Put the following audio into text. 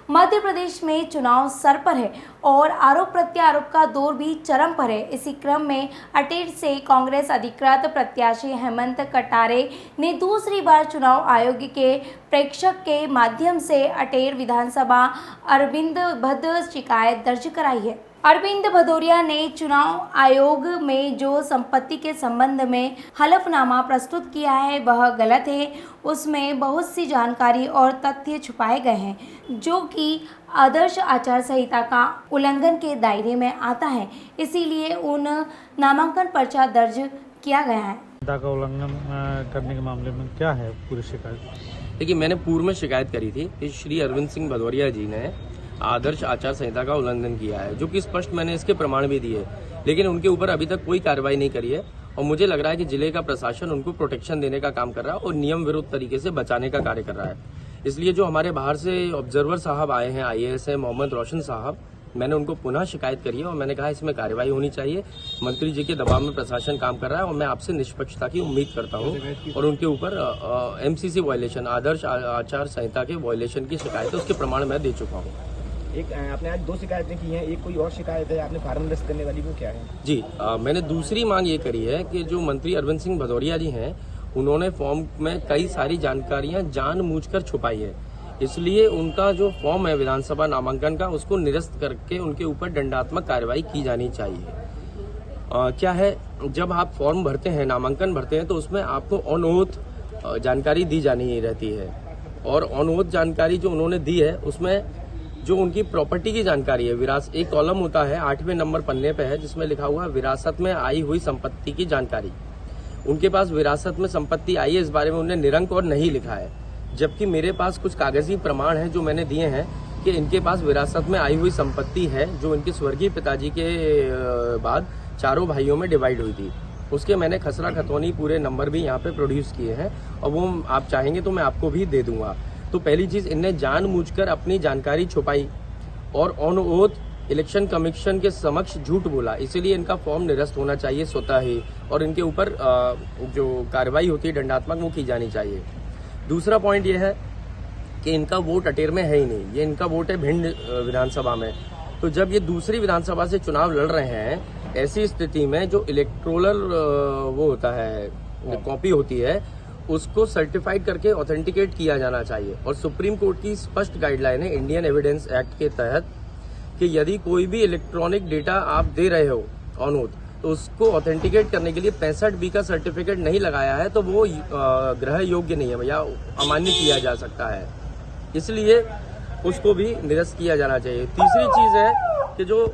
मध्य प्रदेश में चुनाव सर पर है और आरोप प्रत्यारोप का दौर भी चरम पर है। इसी क्रम में अटेर से कांग्रेस अधिकृत प्रत्याशी हेमंत कटारे ने दूसरी बार चुनाव आयोग के प्रेक्षक के माध्यम से अटेर विधानसभा अरविंद भद शिकायत दर्ज कराई है। अरविंद भदौरिया ने चुनाव आयोग में जो संपत्ति के संबंध में हलफनामा प्रस्तुत किया है वह गलत है। उसमें बहुत सी जानकारी और तथ्य छुपाए गए हैं जो कि आदर्श आचार संहिता का उल्लंघन के दायरे में आता है, इसीलिए उन नामांकन पर्चा दर्ज किया गया है। का उल्लंघन करने के मामले में क्या है पूरी शिकायत? देखिए, मैंने पूर्व में शिकायत करी थी कि श्री अरविंद सिंह भदौरिया जी ने आदर्श आचार संहिता का उल्लंघन किया है, जो कि स्पष्ट मैंने इसके प्रमाण भी दिए, लेकिन उनके ऊपर अभी तक कोई कार्रवाई नहीं करी है। और मुझे लग रहा है कि जिले का प्रशासन उनको प्रोटेक्शन देने का काम कर रहा है और नियम विरुद्ध तरीके से बचाने का कार्य कर रहा है। इसलिए जो हमारे बाहर से ऑब्जर्वर साहब आए हैं, IAS है मोहम्मद रोशन साहब, मैंने उनको पुनः शिकायत करी है और मैंने कहा इसमें कार्रवाई होनी चाहिए। मंत्री जी के दबाव में प्रशासन काम कर रहा है और मैं आपसे निष्पक्षता की उम्मीद करता हूं। और उनके ऊपर MCC वायलेशन, आदर्श आचार संहिता के वायलेशन की शिकायत है, उसके प्रमाण मैं दे चुका हूँ। एक आपने आज 2 शिकायतें की हैं, एक कोई और शिकायत है आपने फार्म निरस्त करने वाली, वो क्या है? जी, मैंने दूसरी मांग ये करी है कि जो मंत्री अरविंद सिंह भदौरिया जी हैं, उन्होंने फॉर्म में कई सारी जानकारियां जानबूझकर छुपाई है, इसलिए उनका जो फॉर्म है विधानसभा नामांकन का, उसको निरस्त करके उनके ऊपर दंडात्मक कार्रवाई की जानी चाहिए। क्या है, जब आप फॉर्म भरते हैं, नामांकन भरते हैं, तो उसमें आपको ऑन ओथ जानकारी दी जानी रहती है और ऑन ओथ जानकारी जो उन्होंने दी है उसमें जो उनकी प्रॉपर्टी की जानकारी है, एक कॉलम होता है 8वें नंबर पन्ने पे है जिसमें लिखा हुआ है विरासत में आई हुई संपत्ति की जानकारी। उनके पास विरासत में संपत्ति आई है, इस बारे में उन्होंने निरंक और नहीं लिखा है, जबकि मेरे पास कुछ कागजी प्रमाण हैं जो मैंने दिए हैं कि इनके पास विरासत में आई हुई संपत्ति है जो इनके स्वर्गीय पिताजी के बाद चारों भाइयों में डिवाइड हुई थी। उसके मैंने खसरा खतौनी पूरे नंबर भी यहाँ पे प्रोड्यूस किए हैं और वो आप चाहेंगे तो मैं आपको भी दे दूंगा। तो पहली चीज, इनने जानबूझकर अपनी जानकारी छुपाई और ऑन ओथ इलेक्शन कमीशन के समक्ष झूठ बोला, इसीलिए इनका फॉर्म निरस्त होना चाहिए स्वतः ही और इनके ऊपर जो कार्रवाई होती है दंडात्मक, वो की जानी चाहिए। दूसरा पॉइंट ये है कि इनका वोट अटेर में है ही नहीं, ये इनका वोट है भिंड विधानसभा में। तो जब ये दूसरी विधानसभा से चुनाव लड़ रहे हैं, ऐसी स्थिति में जो इलेक्ट्रोलर वो होता है, कॉपी होती है, उसको सर्टिफाइड करके ऑथेंटिकेट किया जाना चाहिए। और सुप्रीम कोर्ट की स्पष्ट गाइडलाइन है इंडियन एविडेंस एक्ट के तहत कि यदि कोई भी इलेक्ट्रॉनिक डेटा आप दे रहे हो ऑन ओथ, तो उसको ऑथेंटिकेट करने के लिए 65B का सर्टिफिकेट नहीं लगाया है तो वो ग्रह योग्य नहीं है या अमान्य किया जा सकता है, इसलिए उसको भी निरस्त किया जाना चाहिए। तीसरी चीज है कि जो